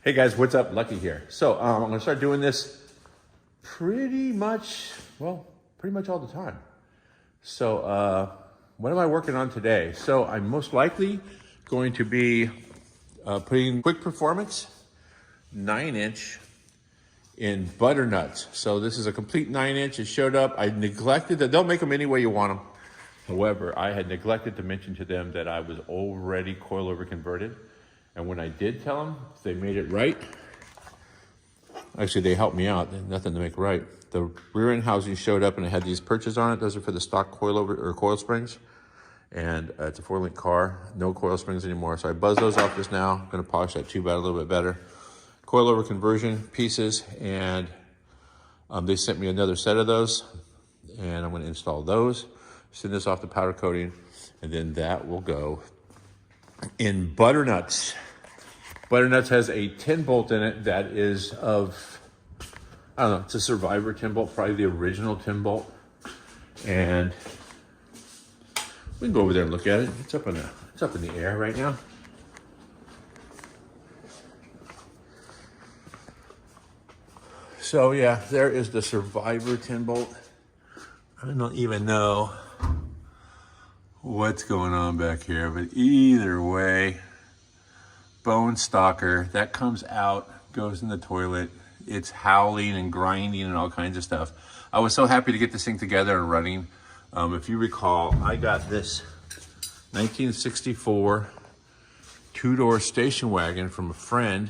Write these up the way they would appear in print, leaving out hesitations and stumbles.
Hey guys, what's up? Lucky here. So I'm gonna start doing this pretty much all the time. So what am I working on today? So I'm most likely going to be putting Quick Performance 9-inch in butternuts. So this is a complete 9-inch. It showed up. I neglected that. They'll make them any way you want them. However, I had neglected to mention to them that I was already coilover converted. And when I did tell them, they made it right. Actually, they helped me out. Nothing to make right. The rear end housing showed up and it had these perches on it. Those are for the stock coilover or coil springs. And it's a 4-link car, no coil springs anymore. So I buzzed those off just now. I'm gonna polish that tube out a little bit better. Coilover conversion pieces, and they sent me another set of those. And I'm gonna install those, send this off to powder coating, and then that will go in butternuts. Butternuts has a 10-bolt in it that is of, I don't know, it's a Survivor 10-bolt, probably the original 10-bolt. And we can go over there and look at it. It's up in the air right now. So yeah, there is the Survivor 10-bolt. I don't even know what's going on back here, but either way, bone stalker, that comes out, goes in the toilet. It's howling and grinding and all kinds of stuff. I was so happy to get this thing together and running. If you recall, I got this 1964 two-door station wagon from a friend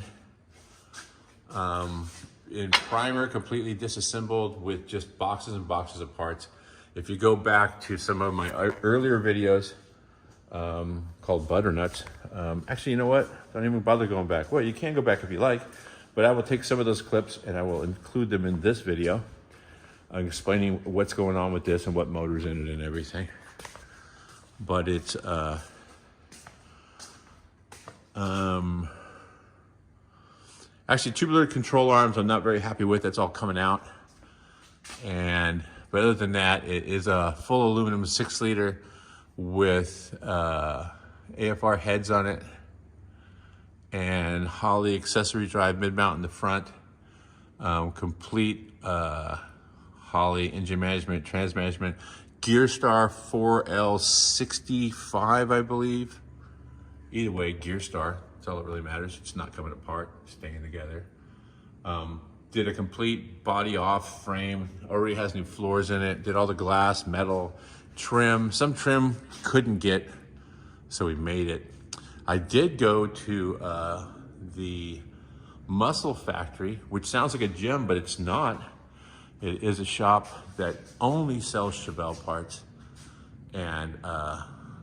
in primer, completely disassembled with just boxes and boxes of parts. If you go back to some of my earlier videos called Butternuts, actually, you know what? Don't even bother going back. Well, you can go back if you like, but I will take some of those clips and I will include them in this video, explaining what's going on with this and what motor's in it and everything. But it's actually tubular control arms I'm not very happy with. That's all coming out. But other than that, it is a full aluminum 6-liter with AFR heads on it and Holley accessory drive mid-mount in the front. Complete Holley engine management, trans management, Gearstar 4L65, I believe. Either way, Gearstar, that's all that really matters. It's not coming apart, staying together. Did a complete body off frame, already has new floors in it, did all the glass, metal, trim. Some trim couldn't get, so we made it. I did go to the Muscle Factory, which sounds like a gym, but it's not. It is a shop that only sells Chevelle parts. And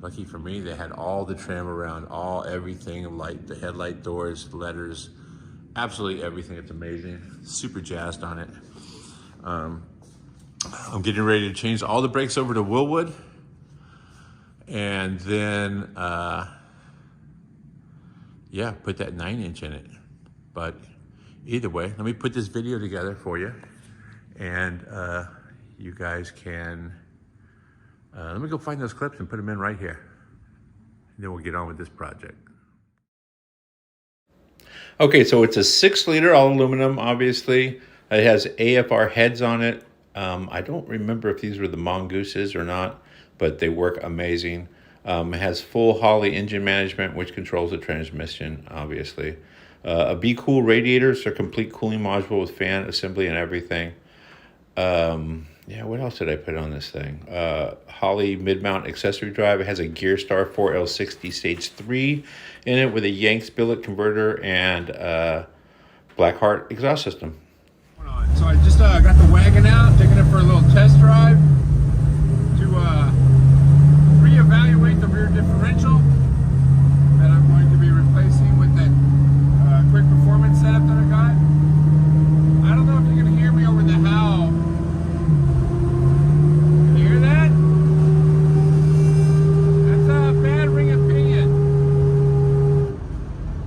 lucky for me, they had all the trim around, everything, light, the headlight doors, letters, absolutely everything. It's amazing. Super jazzed on it. I'm getting ready to change all the brakes over to Willwood. And then, yeah, put that 9-inch in it. But either way, let me put this video together for you. And you guys can, let me go find those clips and put them in right here. And then we'll get on with this project. Okay, so it's a 6-liter all aluminum, obviously. It has AFR heads on it. I don't remember if these were the Mongooses or not, but they work amazing. It has full Holley engine management, which controls the transmission, obviously. A Be Cool radiator, so complete cooling module with fan assembly and everything. Yeah, what else did I put on this thing? Holley mid-mount accessory drive. It has a Gearstar 4L60 Stage 3 in it with a Yanks billet converter and Blackheart exhaust system. So I just got the wagon out, taking it for a little test drive to reevaluate the rear differential that I'm going to be replacing with that Quick Performance setup that I got. I don't know if you're going to hear me over the howl. Can you hear that? That's a bad ring of pinion.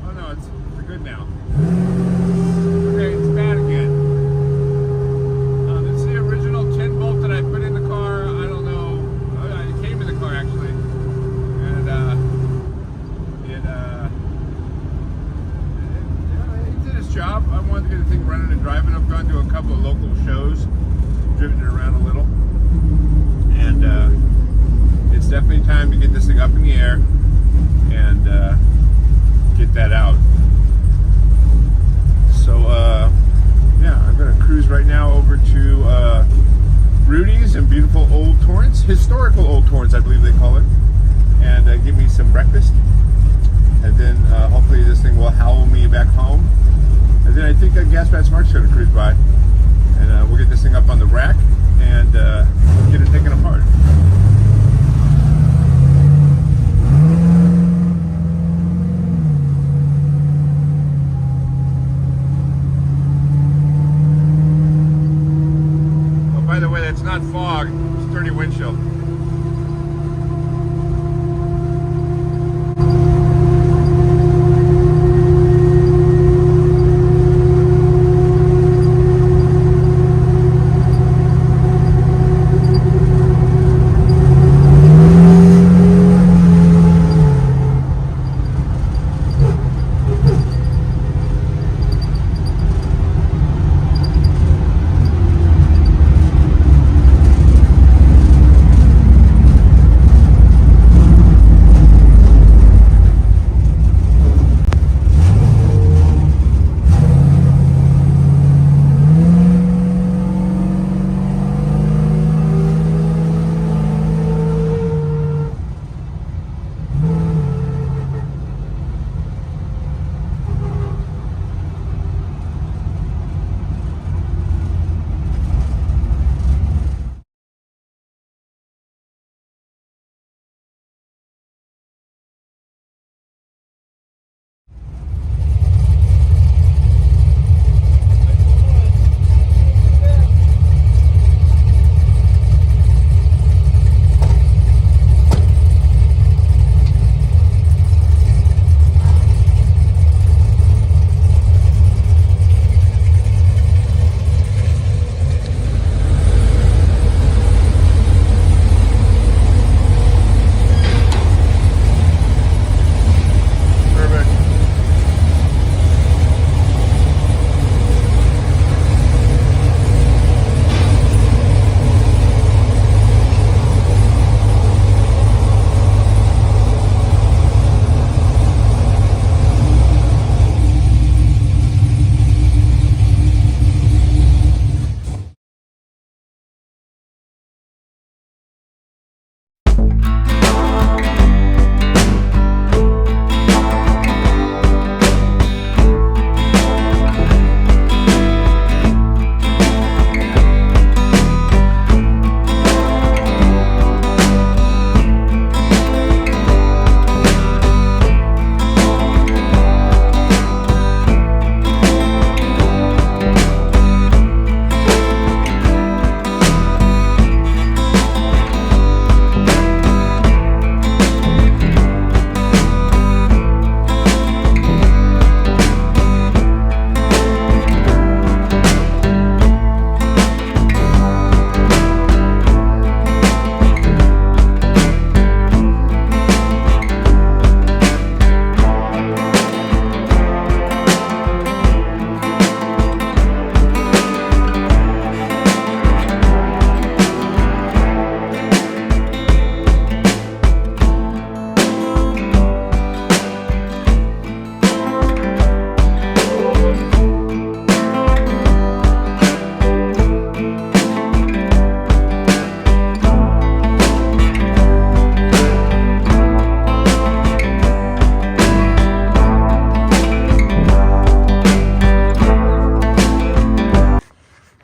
Oh no, it's good now. Okay, it's bad again. This is the original 10-bolt that I put in the car. couple of local shows, driven it around a little, and it's definitely time to get this thing up in the air and get that out. So yeah, I'm gonna cruise right now over to Rudy's in beautiful Old Torrance, historical Old Torrance, I believe they call it, and give me some breakfast, and then hopefully this thing will howl me back home. And then I think GasBat Smart's gonna cruise by, and we'll get this thing up on the rack and get it taken apart. Oh, by the way, that's not fog, it's dirty windshield.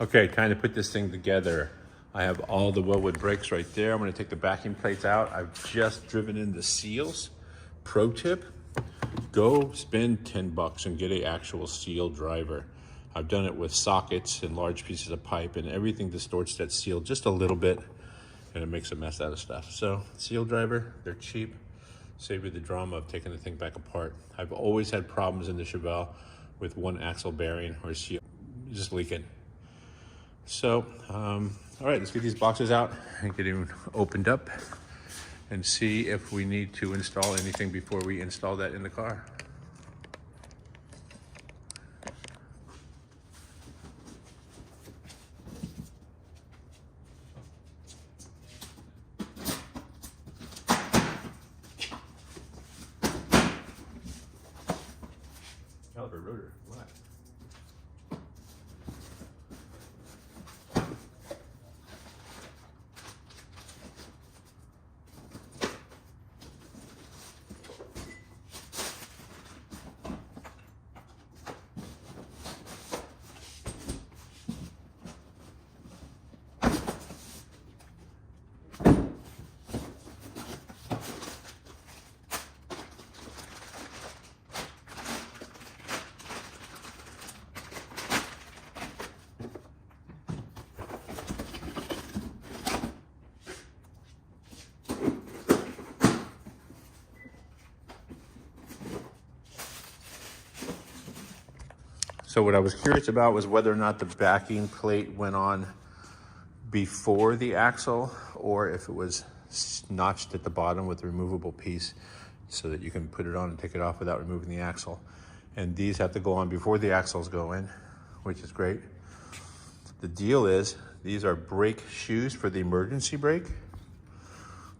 Okay, time to put this thing together. I have all the Wilwood brakes right there. I'm gonna take the backing plates out. I've just driven in the seals. Pro tip, go spend $10 and get an actual seal driver. I've done it with sockets and large pieces of pipe, and everything distorts that seal just a little bit and it makes a mess out of stuff. So seal driver, they're cheap. Save you the drama of taking the thing back apart. I've always had problems in the Chevelle with one axle bearing or seal just leaking. So, all right, let's get these boxes out and get them opened up and see if we need to install anything before we install that in the car. rotor. What? So what I was curious about was whether or not the backing plate went on before the axle or if it was notched at the bottom with a removable piece so that you can put it on and take it off without removing the axle. And these have to go on before the axles go in, which is great. The deal is these are brake shoes for the emergency brake.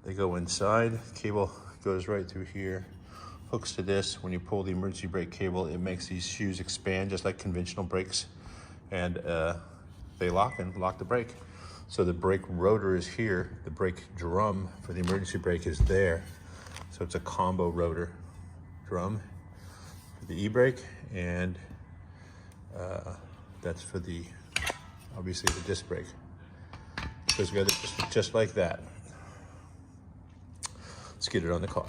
They go inside, cable goes right through here, hooks to this. When you pull the emergency brake cable, it makes these shoes expand just like conventional brakes, and they lock and lock the brake. So the brake rotor is here, the brake drum for the emergency brake is there. So it's a combo rotor drum for the e-brake, and that's for the, obviously, the disc brake. Goes together just like that. Let's get it on the car.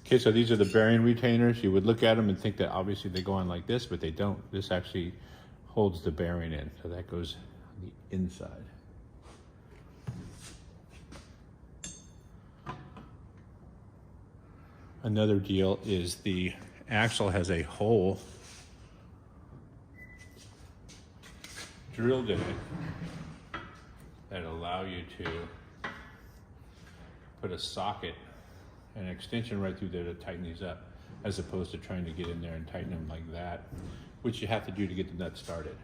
Okay, so these are the bearing retainers. You would look at them and think that obviously they go on like this, but they don't. This actually holds the bearing in, so that goes on the inside. Another deal is the axle has a hole drilled in it that allow you to put a socket, an extension right through there to tighten these up, as opposed to trying to get in there and tighten them like that, which you have to do to get the nut started.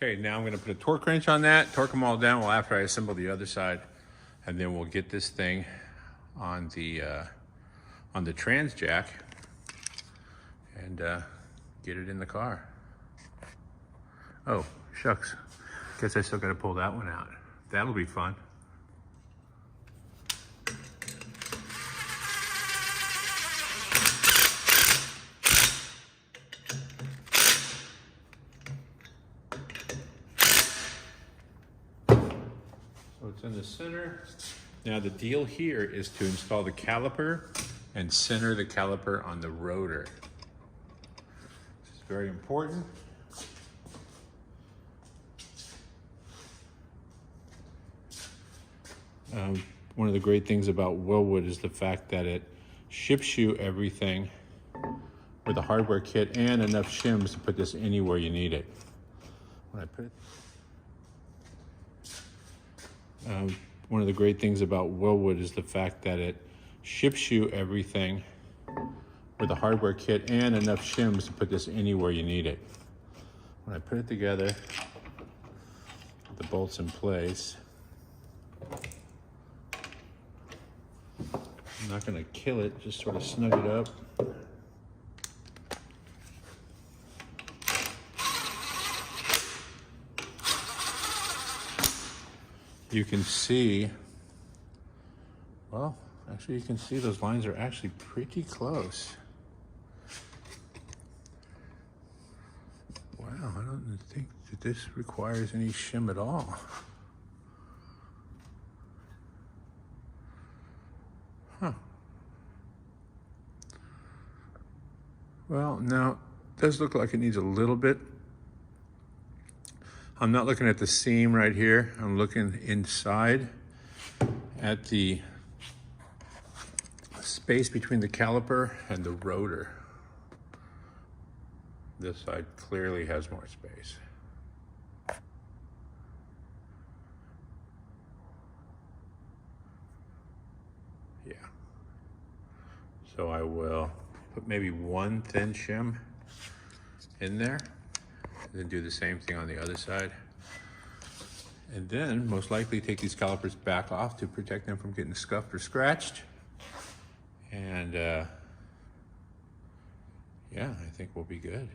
Okay, now I'm going to put a torque wrench on that, torque them all down while after I assemble the other side, and then we'll get this thing on the trans jack and get it in the car. Oh, shucks. Guess I still got to pull that one out. That'll be fun. So it's in the center. Now the deal here is to install the caliper and center the caliper on the rotor. This is very important. One of the great things about Willwood is the fact that it ships you everything with a hardware kit and enough shims to put this anywhere you need it. When I put it, one of the great things about Willwood is the fact that it ships you everything with a hardware kit and enough shims to put this anywhere you need it. When I put it together, the bolts in place, I'm not going to kill it, just sort of snug it up. you can see, well, actually you can see those lines are actually pretty close. Wow, I don't think that this requires any shim at all. Huh. Well, now, it does look like it needs a little bit. I'm not looking at the seam right here. I'm looking inside at the space between the caliper and the rotor. This side clearly has more space. Yeah. So I will put maybe one thin shim in there, and then do the same thing on the other side. And then most likely take these calipers back off to protect them from getting scuffed or scratched. And yeah, I think we'll be good.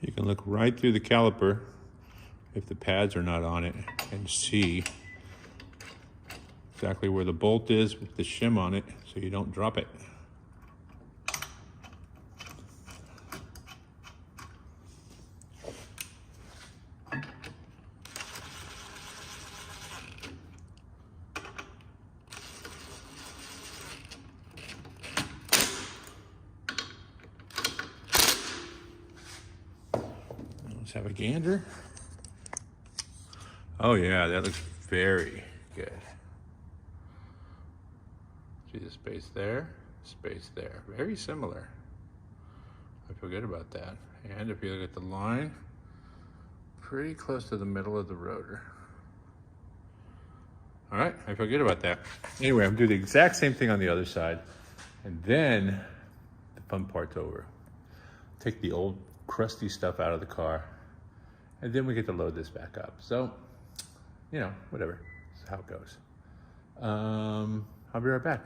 You can look right through the caliper if the pads are not on it and see exactly where the bolt is with the shim on it so you don't drop it. Let's have a gander. Oh yeah, that looks very good. See the space there, space there. Very similar. I feel good about that. And if you look at the line, pretty close to the middle of the rotor. All right, I feel good about that. Anyway, I'm doing the exact same thing on the other side. And then the fun part's over. Take the old crusty stuff out of the car. And then we get to load this back up. So, you know, whatever. That's how it goes. I'll be right back.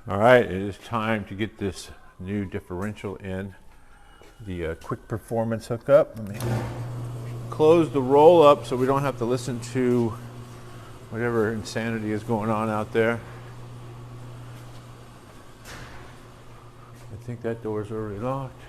All right, it is time to get this new differential in. The quick performance hookup. Let me close the roll up so we don't have to listen to whatever insanity is going on out there. I think that door's already locked.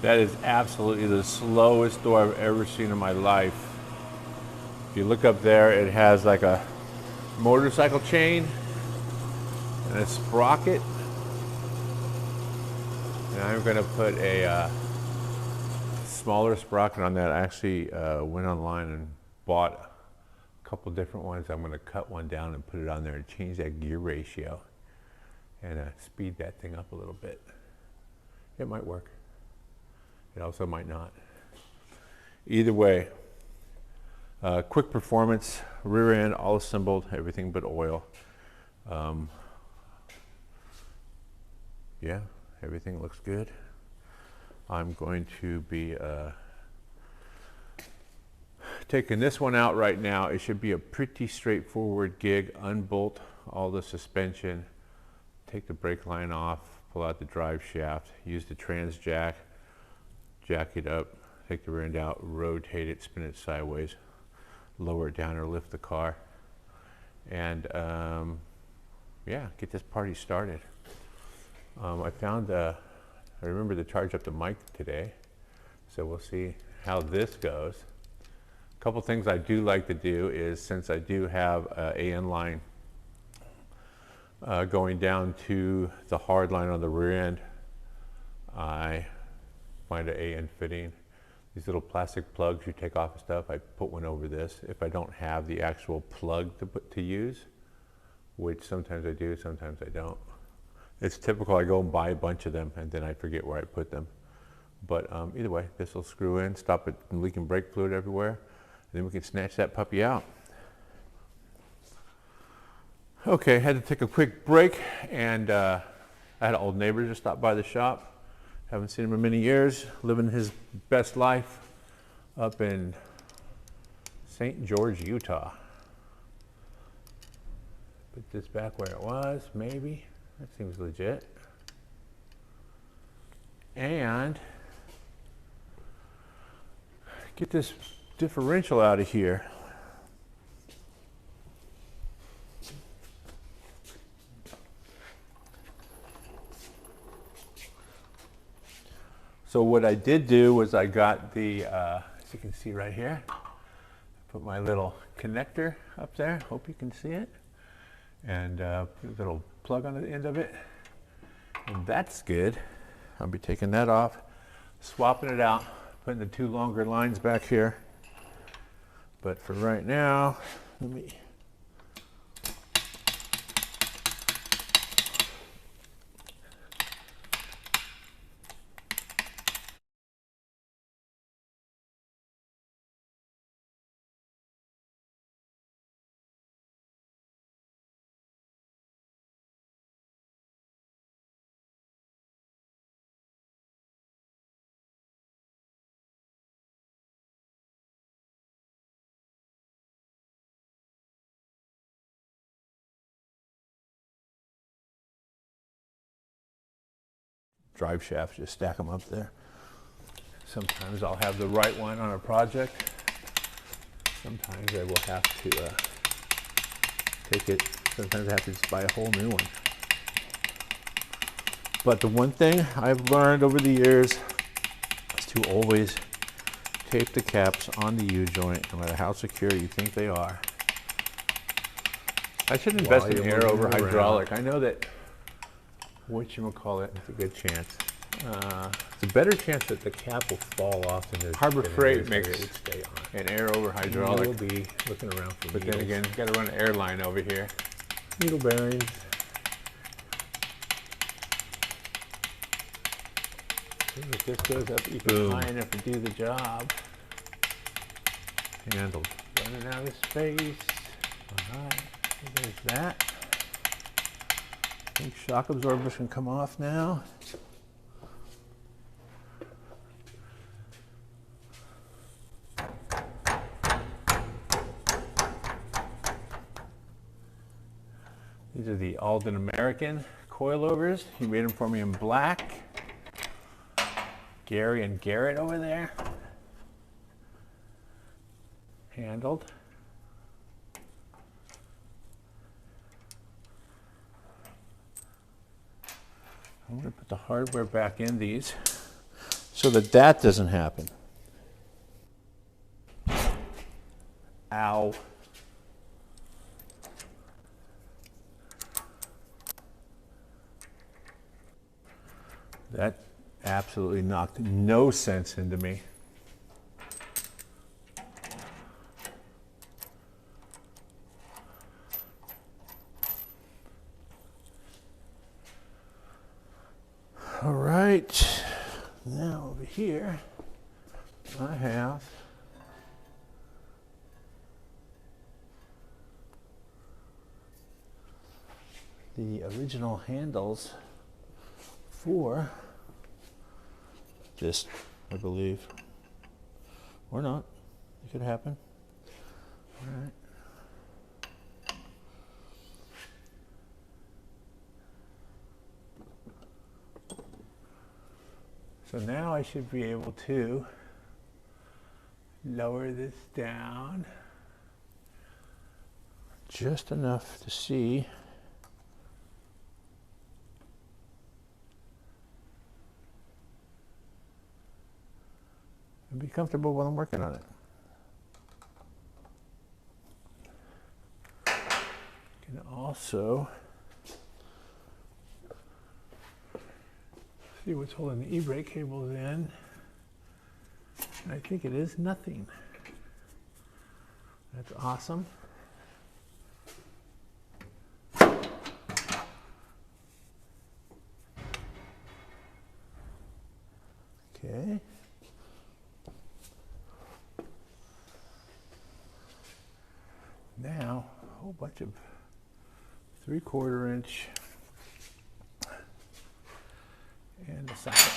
That is absolutely the slowest door I've ever seen in my life. If you look up there, it has like a motorcycle chain and a sprocket. And I'm going to put a smaller sprocket on that. I actually went online and bought a couple different ones. I'm going to cut one down and put it on there and change that gear ratio and speed that thing up a little bit. It might work. It also might not. Either way, quick performance, rear end all assembled, everything but oil. Yeah, everything looks good. I'm going to be taking this one out right now. It should be a pretty straightforward gig. Unbolt all the suspension, take the brake line off, pull out the drive shaft, use the trans jack, jack it up, take the rear end out, rotate it, spin it sideways, lower it down or lift the car, and yeah, get this party started. I found, I remember to charge up the mic today, so we'll see how this goes. A couple things I do like to do is, since I do have a AN line going down to the hard line on the rear end, I find an AN fitting. These little plastic plugs you take off and stuff, I put one over this if I don't have the actual plug to use, which sometimes I do, sometimes I don't. It's typical I go and buy a bunch of them and then I forget where I put them. But either way, this will screw in, stop it from leaking brake fluid everywhere, and then we can snatch that puppy out. Okay, had to take a quick break, and I had an old neighbor just stop by the shop. Haven't seen him in many years, living his best life up in St. George, Utah. Put this back where it was, maybe. That seems legit. And get this differential out of here. So what I did do was I got the, as you can see right here, put my little connector up there, hope you can see it, and put a little plug on the end of it, and that's good. I'll be taking that off, swapping it out, putting the two longer lines back here. But for right now, let me drive shafts, just stack them up there. Sometimes I'll have the right one on a project. Sometimes I will have to take it, sometimes I have to just buy a whole new one. But the one thing I've learned over the years is to always tape the caps on the U-joint, no matter how secure you think they are. I should invest in air over hydraulic. I know that whatchamacallit, it's a good chance. It's a better chance that the cap will fall off than Harbor Freight makes it would stay on. An air over hydraulic. We'll be looking around for but needles. Then again, you've got to run an airline over here. Needle bearings. If this goes up even high enough to do the job. Handled. Running out of space. All right, there's that. I think shock absorbers can come off now. These are the Alden American coilovers. He made them for me in black. Gary and Garrett over there. Handled. I'm going to put the hardware back in these so that that doesn't happen. Ow. That absolutely knocked no sense into me. All right, now over here I have the original handles for this, I believe, or not. It could happen. All right. So now I should be able to lower this down just enough to see and be be comfortable while I'm working on it. Can also see what's holding the e-brake cables in. And I think it is nothing. That's awesome. Okay. Now, a whole bunch of 3/4 inch and a socket.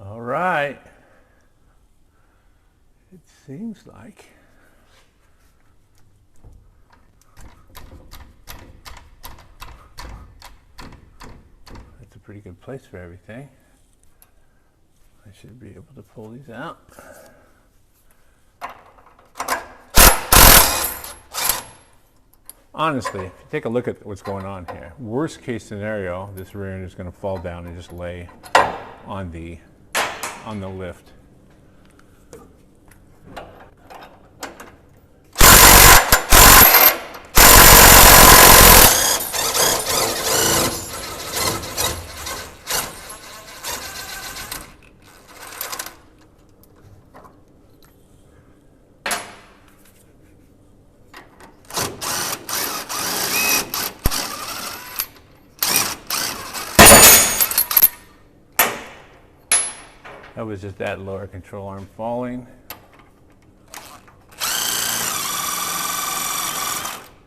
All right. It seems like that's a pretty good place for everything. I should be able to pull these out. Honestly, if you take a look at what's going on here, worst case scenario, this rear end is going to fall down and just lay on the lift. That was just that lower control arm falling.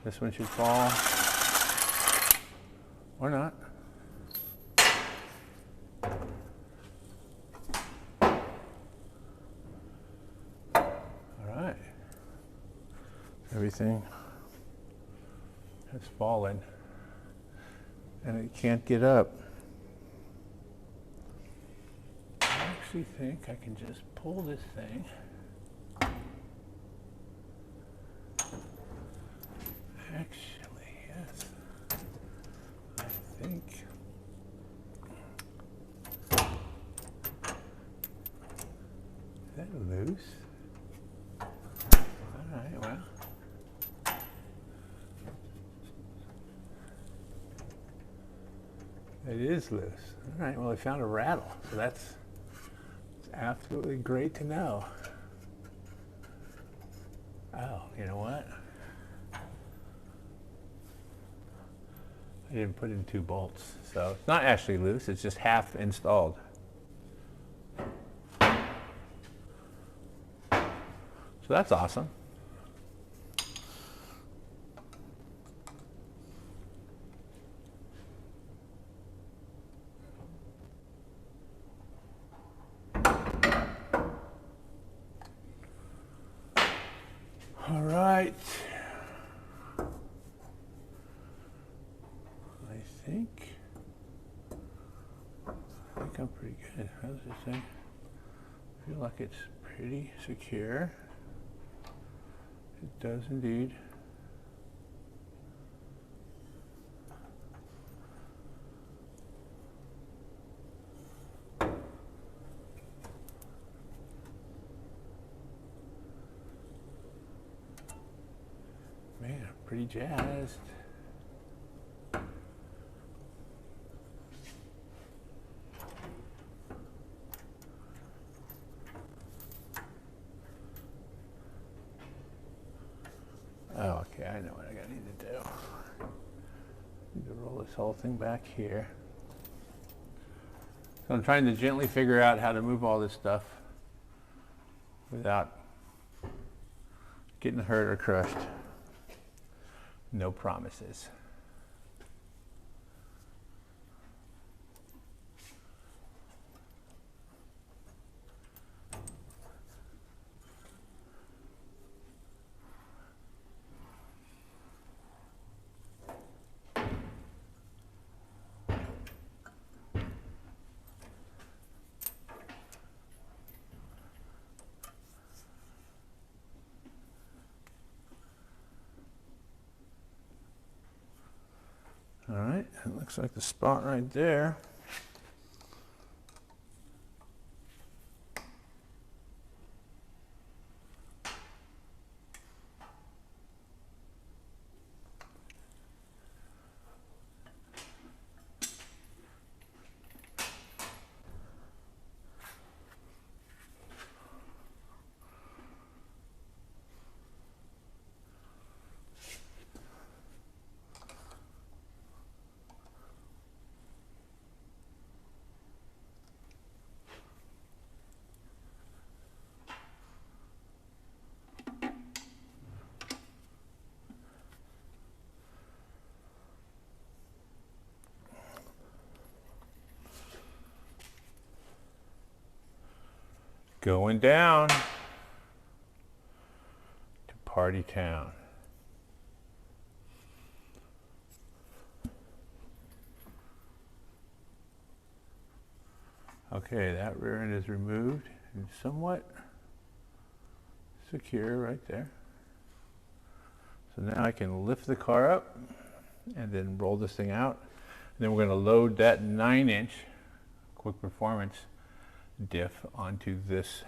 This one should fall. Or not. All right. Everything has fallen. And it can't get up. I think I can just pull this thing. Actually, yes. I think. Is that loose? All right, well. It is loose. All right, well, I found a rattle, so that's absolutely great to know. Oh, you know what? I didn't put in 2 bolts, so it's not actually loose, it's just half installed. So that's awesome. All right. I think I'm pretty good. How's this thing? I feel like it's pretty secure. It does indeed. be jazzed. Oh, okay, I know what I need to do. Need to roll this whole thing back here. So I'm trying to gently figure out how to move all this stuff without getting hurt or crushed. No promises. All right, it looks like the spot right there. Going down to Party Town. Okay, that rear end is removed and somewhat secure right there. So now I can lift the car up and then roll this thing out. And then we're going to load that 9-inch Quick Performance diff onto this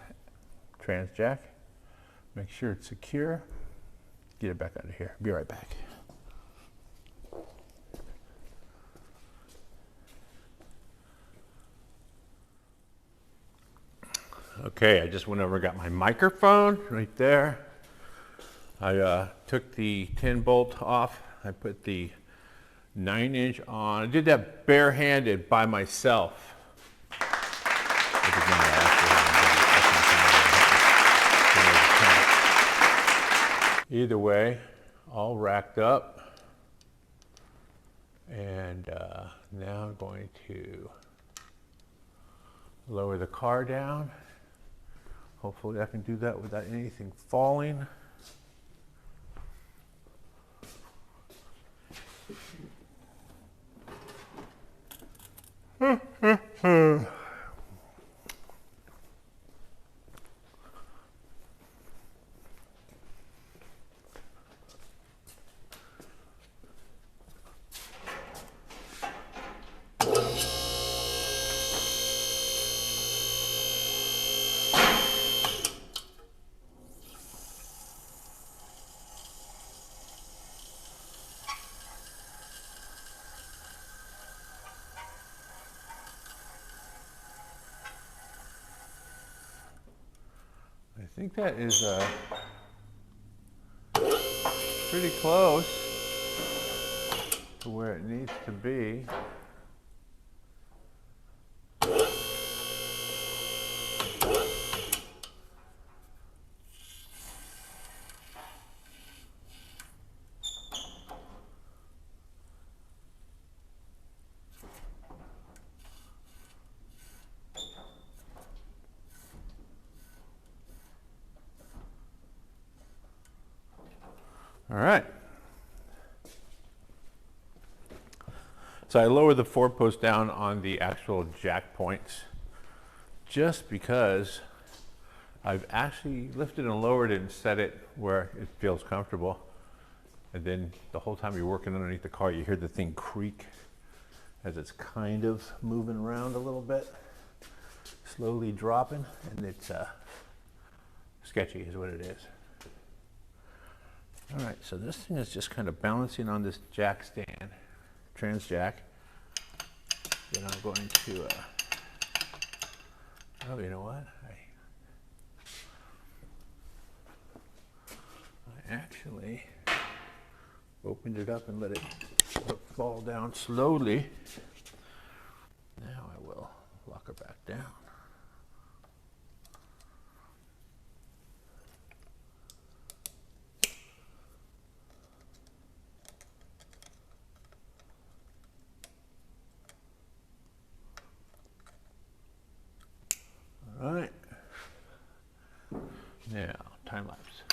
trans jack. Make sure it's secure. Get it back out of here. Be right back. Okay, I just went over and got my microphone right there. I took the 10 bolt off. I put the 9-inch on. I did that barehanded by myself. Either way, all racked up. And now I'm going to lower the car down. Hopefully I can do that without anything falling. I think that is pretty close to where it needs to be. All right. So I lowered the 4-post down on the actual jack points just because I've actually lifted and lowered it and set it where it feels comfortable. And then the whole time you're working underneath the car, you hear the thing creak as it's kind of moving around a little bit, slowly dropping, and it's sketchy is what it is. All right, so this thing is just kind of balancing on this jack stand, trans jack. Then I'm going to, oh, you know what? I actually opened it up and let it fall down slowly. Now I will lock her back down. All right. Now, time lapse.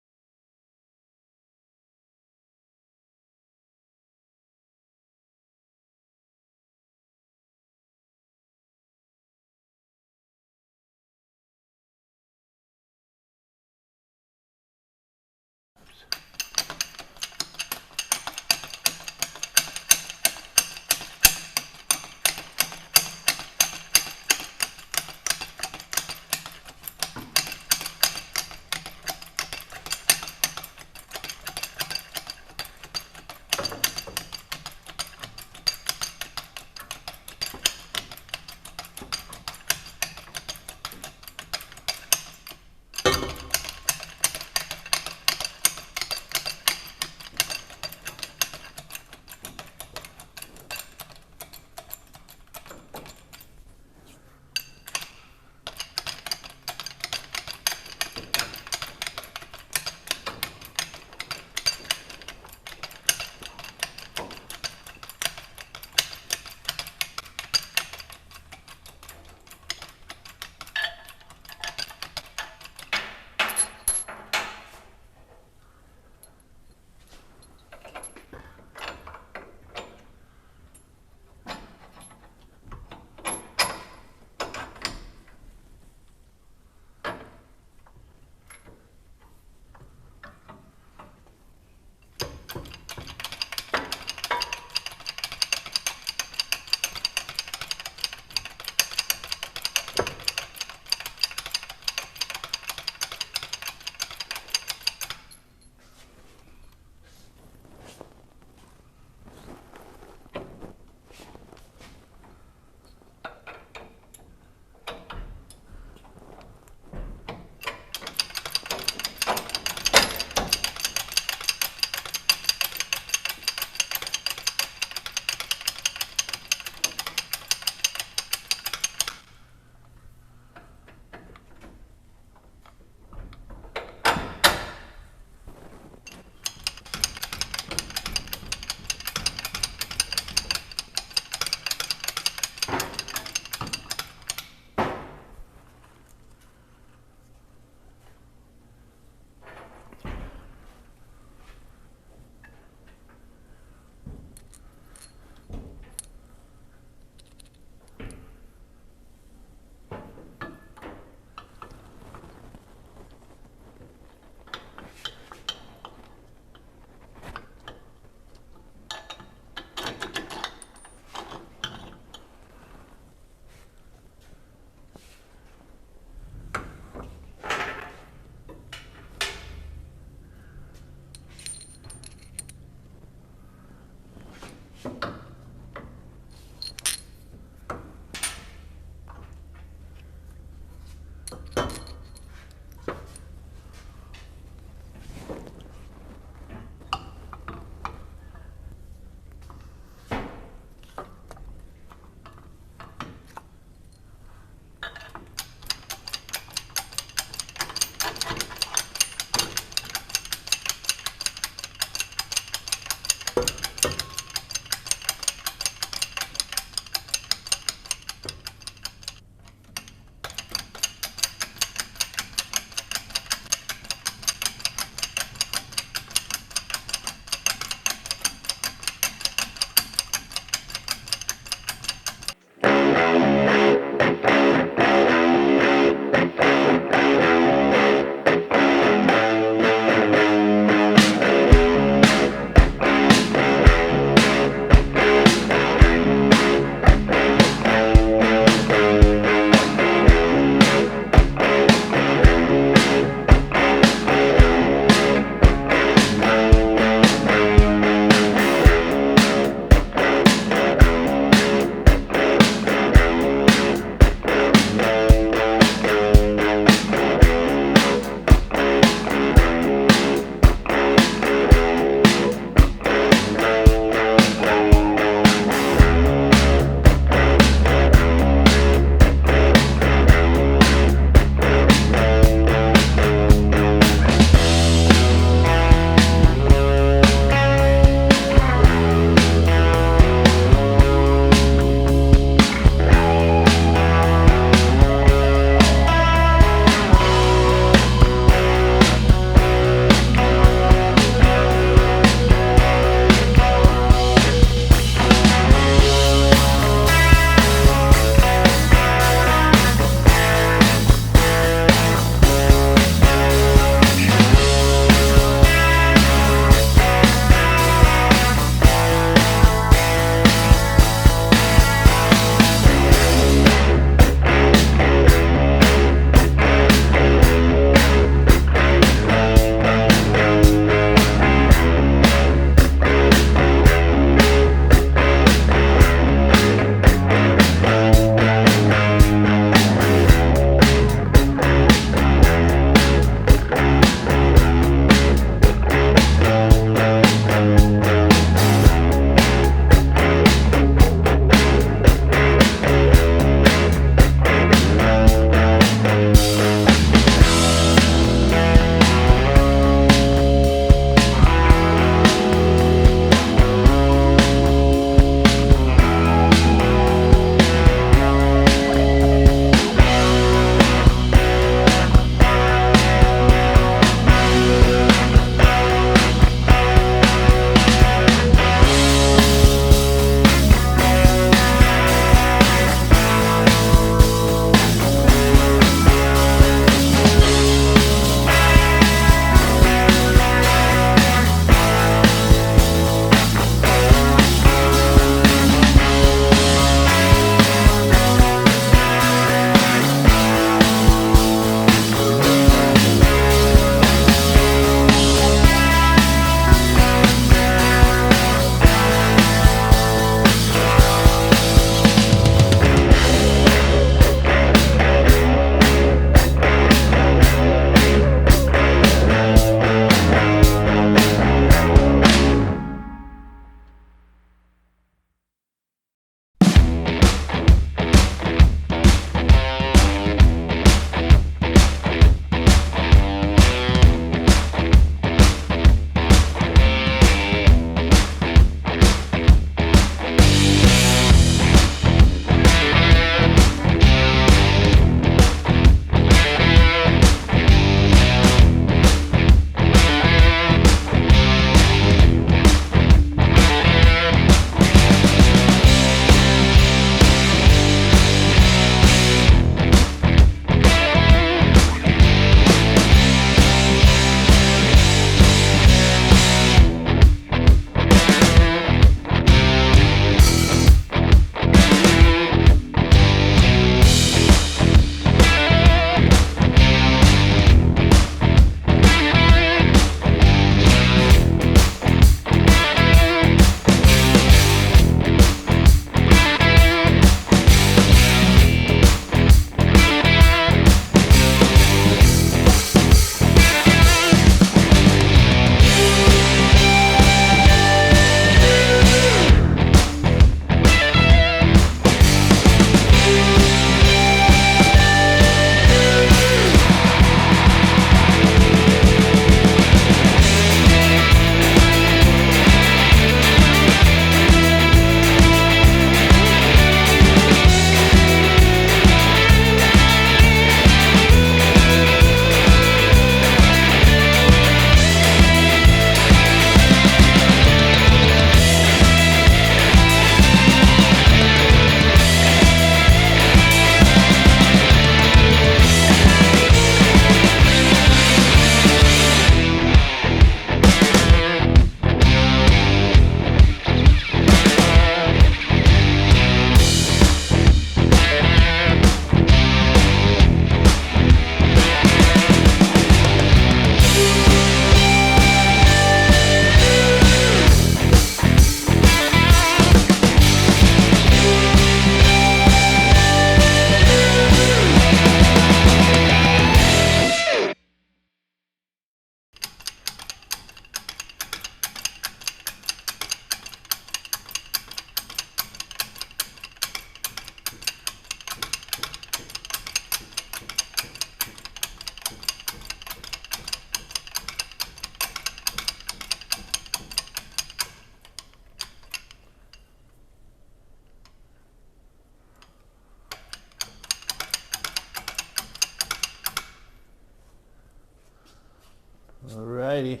righty.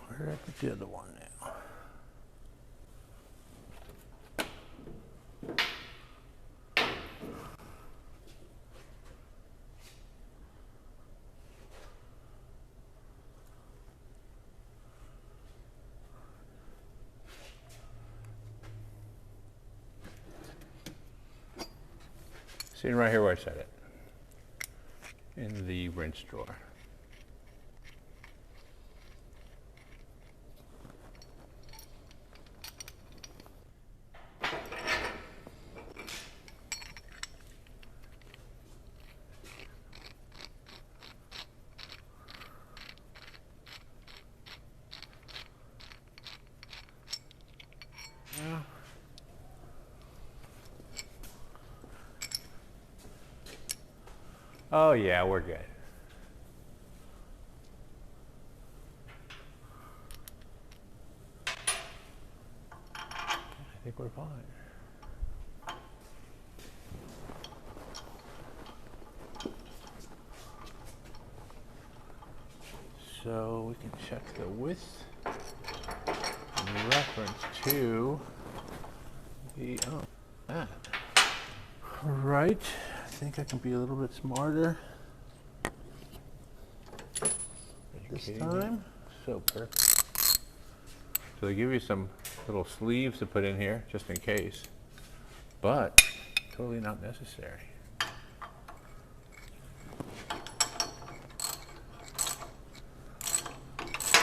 Where did I put the other one now? Sitting right here where I set it, in the rinse drawer. Oh yeah, we're good. I think we're fine. So we can check the width in reference to the, that. All right. I think I can be a little bit smarter this time. So perfect. So they give you some little sleeves to put in here just in case, but totally not necessary.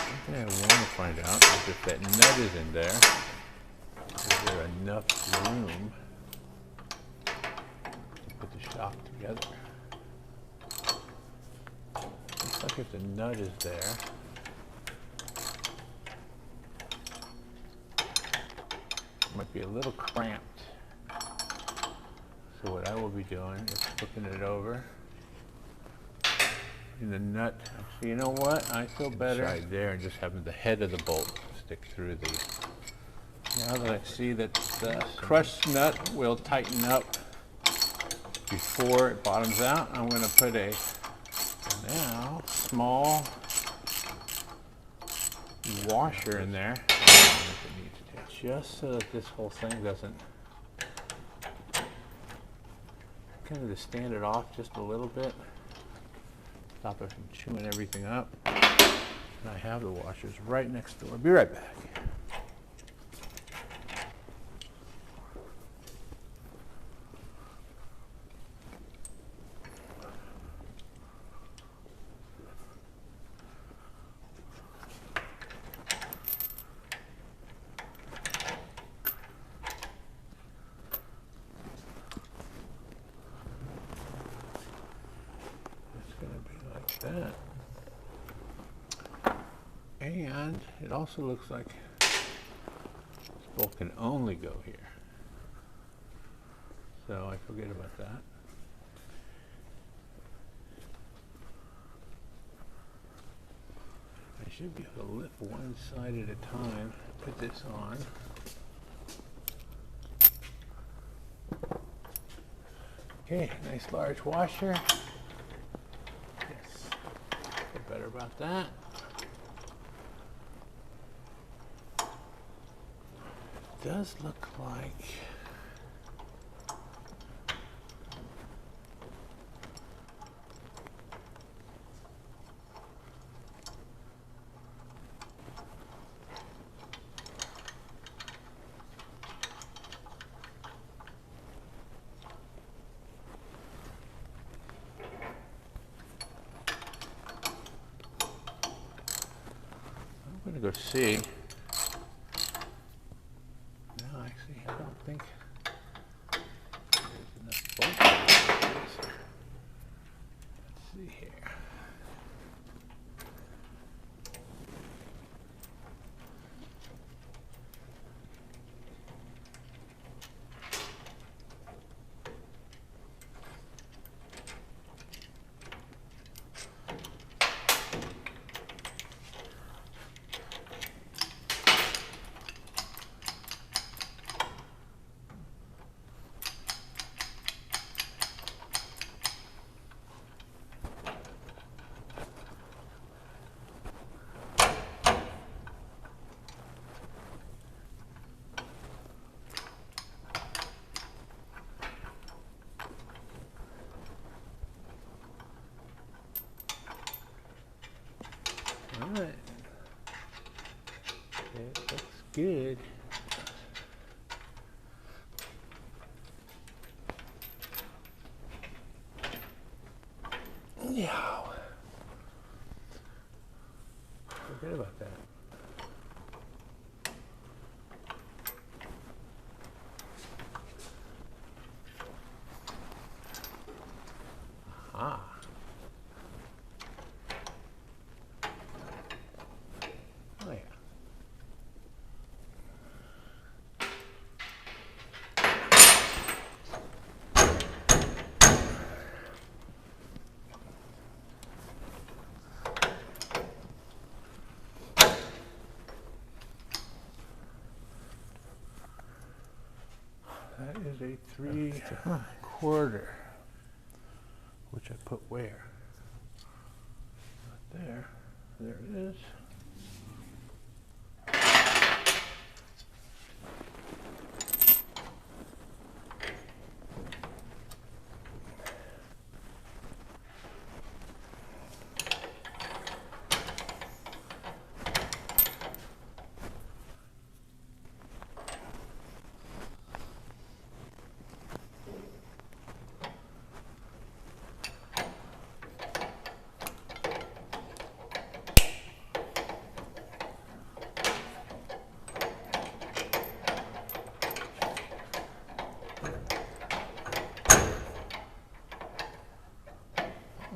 One thing I want to find out is if that nut is in there, is there enough room put the shock together. Looks like if the nut is there, it might be a little cramped. So what I will be doing is flipping it over, putting the nut. So you know what? I feel better right there, and just having the head of the bolt stick through the. Now that I see that the crushed nut will tighten up before it bottoms out, I'm going to put a now small washer in there, just so that this whole thing doesn't, kind of to stand it off just a little bit, stop it from chewing everything up. And I have the washers right next door. Be right back. That. And it also looks like this bolt can only go here. So I forget about that. I should be able to lift one side at a time, put this on. Okay, nice large washer. Better about that. Does look like I'm going to go see. No, actually, I don't think there's enough bolts. Let's see here. good. Yeah. Forget about that. Ah. Oh yeah. That is a 3/4, which I put where? Not there. There it is.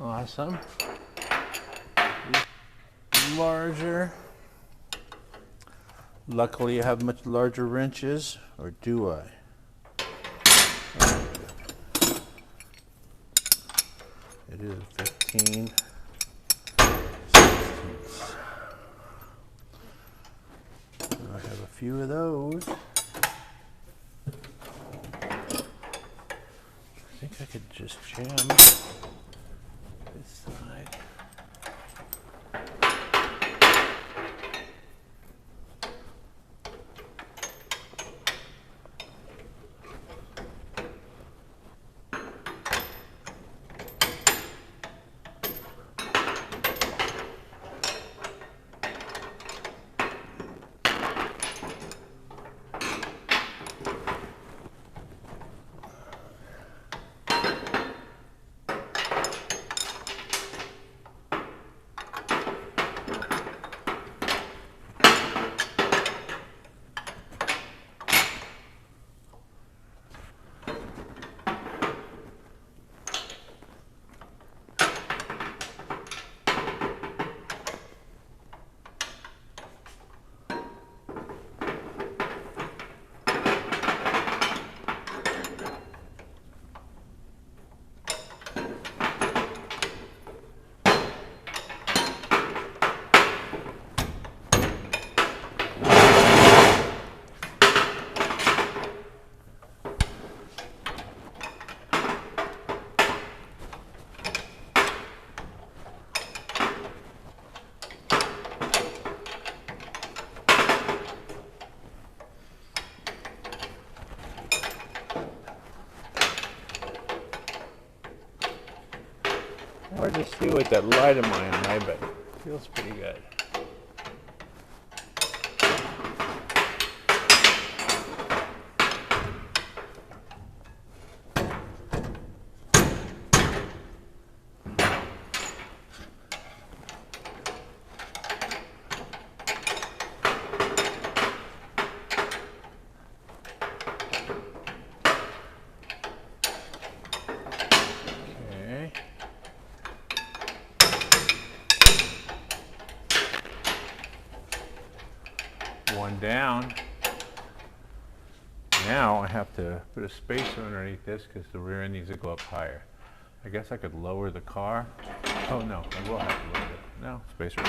Awesome. Larger. Luckily, I have much larger wrenches, or do I? It is 15. 16. I have a few of those. I think I could just jam this side. Hard to see with that light in my eye, but it feels pretty good. One down. Now I have to put a spacer underneath this because the rear end needs to go up higher. I guess I could lower the car. Oh no, I will have to lower it. No, spacer.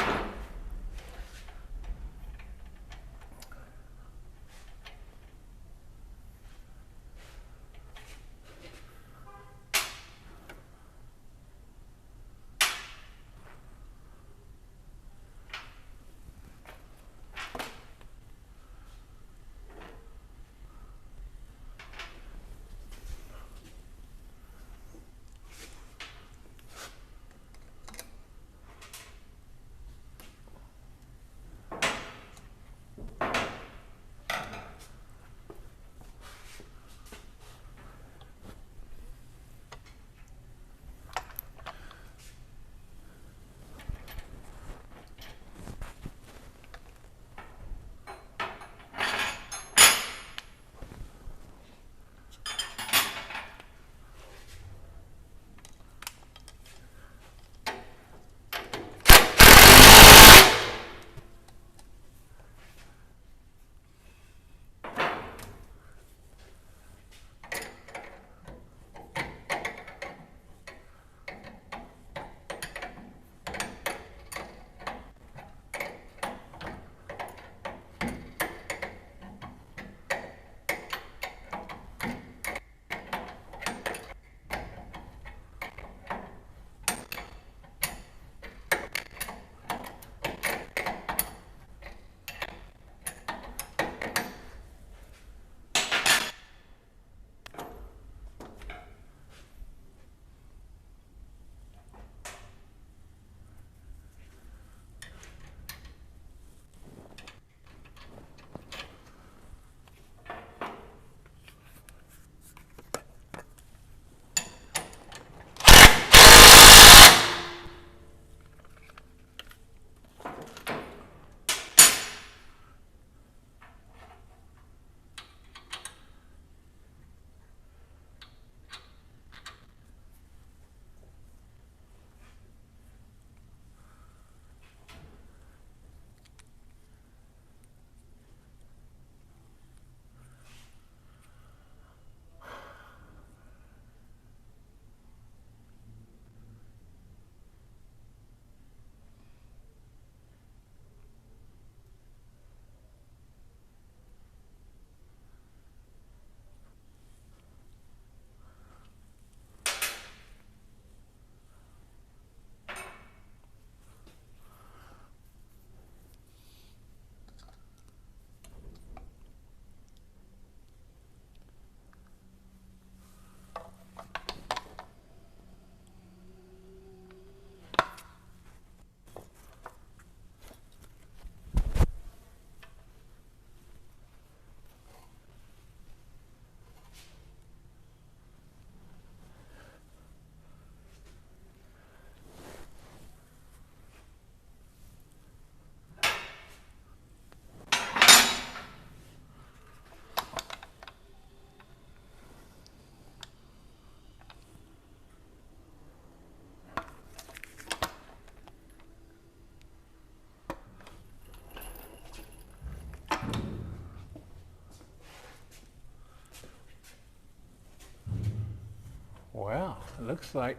looks like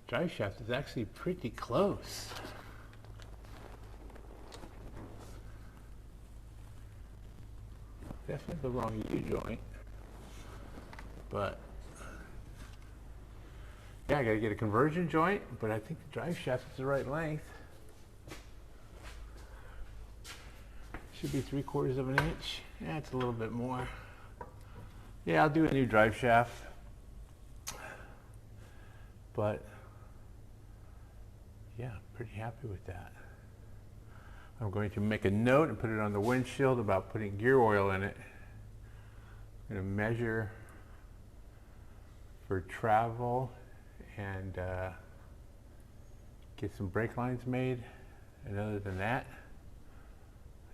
drive shaft is actually pretty close. Definitely the wrong U-joint, but yeah, I gotta get a conversion joint, but I think the drive shaft is the right length. Should be 3/4 of an inch. Yeah, it's a little bit more. Yeah, I'll do a new drive shaft, but yeah, pretty happy with that. I'm going to make a note and put it on the windshield about putting gear oil in it. I'm going to measure for travel and get some brake lines made. And other than that,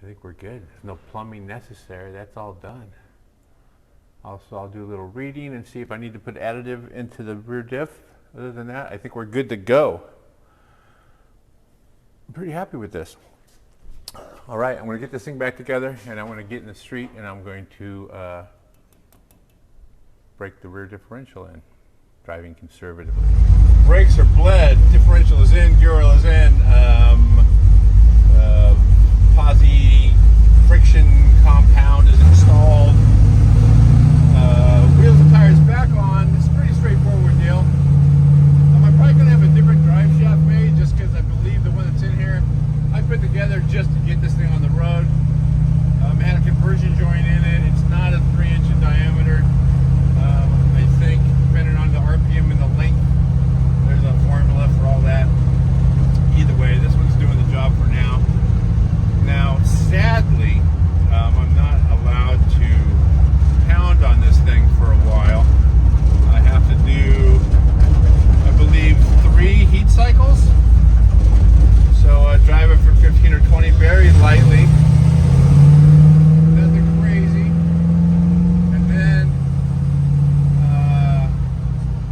I think we're good. There's no plumbing necessary. That's all done. Also, I'll do a little reading and see if I need to put additive into the rear diff. Other than that, I think we're good to go. I'm pretty happy with this. All right, I'm going to get this thing back together, and I'm going to get in the street, and I'm going to break the rear differential in, driving conservatively. Brakes are bled, differential is in, gear oil is in, posi friction compound is installed, wheels and tires back on. It's a pretty straightforward deal. I'm probably going to have a different drive shaft made just because I believe the one that's in here I put together just to get this thing on the road. It had a conversion joint in it. It's not a 3-inch in diameter. I think, depending on the RPM and the length, there's a formula for all that. Either way, this one's doing the job for now. Now, sadly, I'm not allowed to pound on this thing for a while. I have to do, I believe, 3 heat cycles. So drive it for 15 or 20 very lightly. Nothing crazy. And then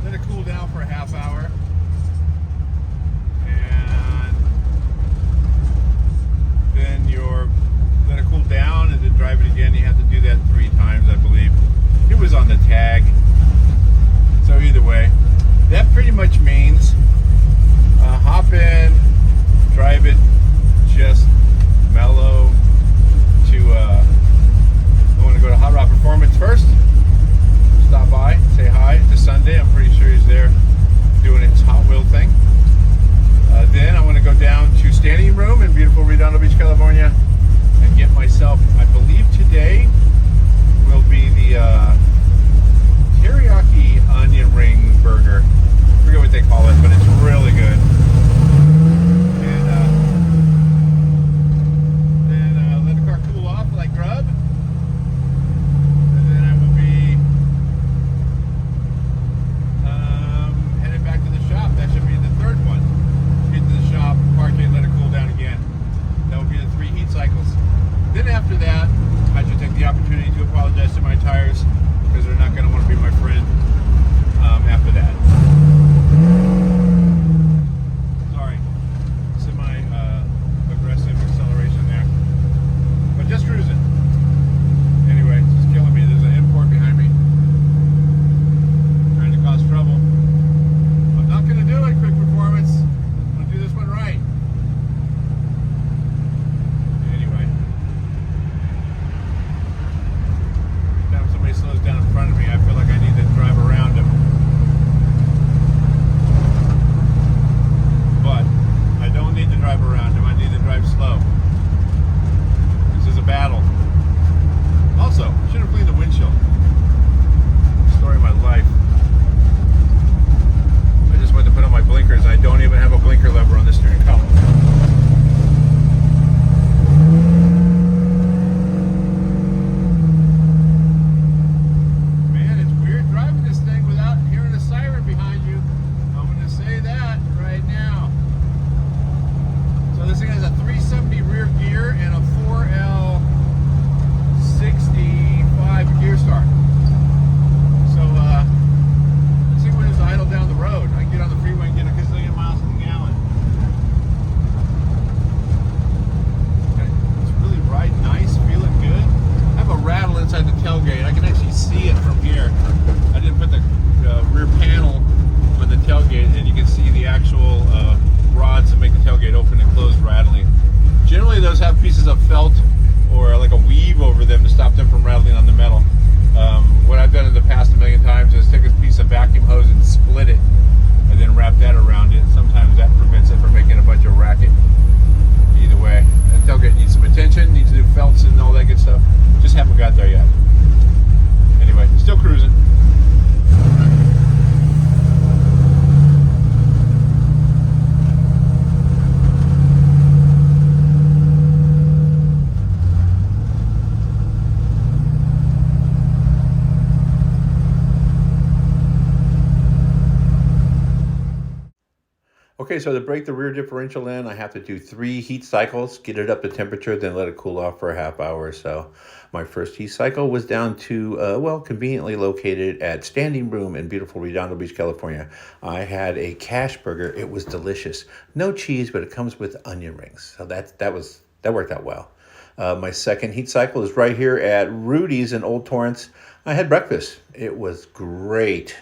let it cool down for a half hour. And then let it cool down and then drive it again. You have to do that 3 times, I believe. It was on the tag. So either way, that pretty much means hop in, drive it just mellow to I want to go to Hot Rod Performance first, stop by, say hi to Sunday. I'm pretty sure he's there doing his Hot Wheel thing. Then I want to go down to Standing Room in beautiful Redondo Beach, California, and get myself, I believe today will be the teriyaki onion ring burger. I forget what they call it, but it's really good. Grub, and then I will be headed back to the shop. That should be the 3rd one. Get to the shop, park it, let it cool down again. That will be the 3 heat cycles. Then after that, I should take the opportunity to apologize to my tires because they're not going to want to be my friend after that. Sorry, semi-aggressive acceleration there. But just cruising. Anyway, it's just killing me. There's an import behind me. Trying to cause trouble. I'm not going to do it, quick performance. I'm going to do this one right. Anyway. Every time somebody slows down in front of me, I feel like I need to drive around them. But I don't need to drive around them. I need to drive slow. This is a battle. Also, should have cleaned the windshield. Story of my life. I just went to put on my blinkers. I don't even have a blinker lever on the steering column. Man, it's weird driving this thing without hearing a siren behind you. I'm going to say that right now. So this thing has a 370 rear gear and a 4L 65 gear start. So let's see when it's idle down the road. I can get on the freeway and get a gazillion miles to the gallon. stop them from rattling on the metal. What I've done in the past a million times is take a piece of vacuum hose and split it, and then wrap that around it. Sometimes that prevents it from making a bunch of racket. Either way, that tailgate needs some attention, needs to do felts and all that good stuff. Just haven't got there yet. Anyway, still cruising. Okay, so to break the rear differential in, I have to do 3 heat cycles, get it up to temperature, then let it cool off for a half hour or so. My first heat cycle was down to, well, conveniently located at Standing Room in beautiful Redondo Beach, California. I had a cash burger. It was delicious. No cheese, but it comes with onion rings. So that worked out well. My second heat cycle is right here at Rudy's in Old Torrance. I had breakfast. It was great.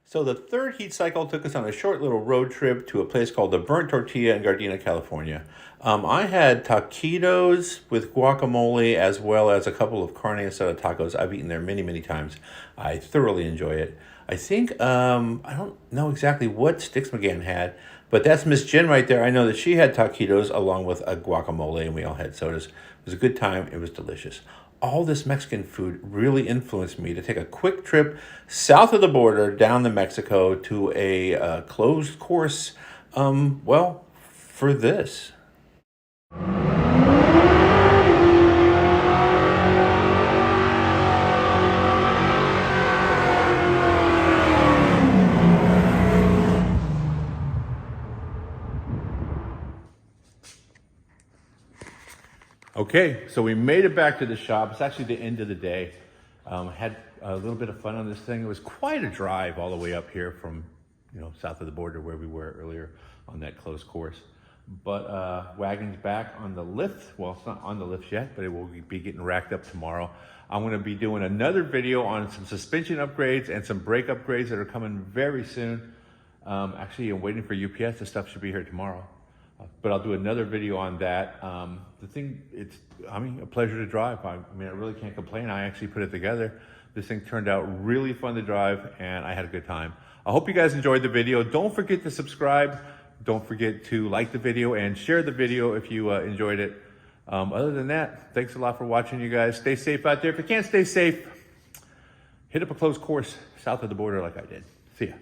So the third heat cycle took us on a short little road trip to a place called the Burnt Tortilla in Gardena, California. I had taquitos with guacamole as well as a couple of carne asada tacos. I've eaten there many, many times. I thoroughly enjoy it. I think, I don't know exactly what Sticks McGann had, but that's Miss Jen right there. I know that she had taquitos along with a guacamole, and we all had sodas. It was a good time. It was delicious. All this Mexican food really influenced me to take a quick trip south of the border down to Mexico to a closed course, well, for this. Okay, so we made it back to the shop. It's actually the end of the day. Had a little bit of fun on this thing. It was quite a drive all the way up here from, south of the border where we were earlier on that closed course. But Wagon's back on the lift. Well, it's not on the lift yet, but it will be getting racked up tomorrow. I'm going to be doing another video on some suspension upgrades and some brake upgrades that are coming very soon. Actually, I'm waiting for UPS. The stuff should be here tomorrow. But I'll do another video on that. The thing, it's a pleasure to drive. I really can't complain. I actually put it together. This thing turned out really fun to drive, and I had a good time. I hope you guys enjoyed the video. Don't forget to subscribe. Don't forget to like the video and share the video if you enjoyed it. Other than that, thanks a lot for watching, you guys. Stay safe out there. If you can't stay safe, hit up a closed course south of the border like I did. See ya.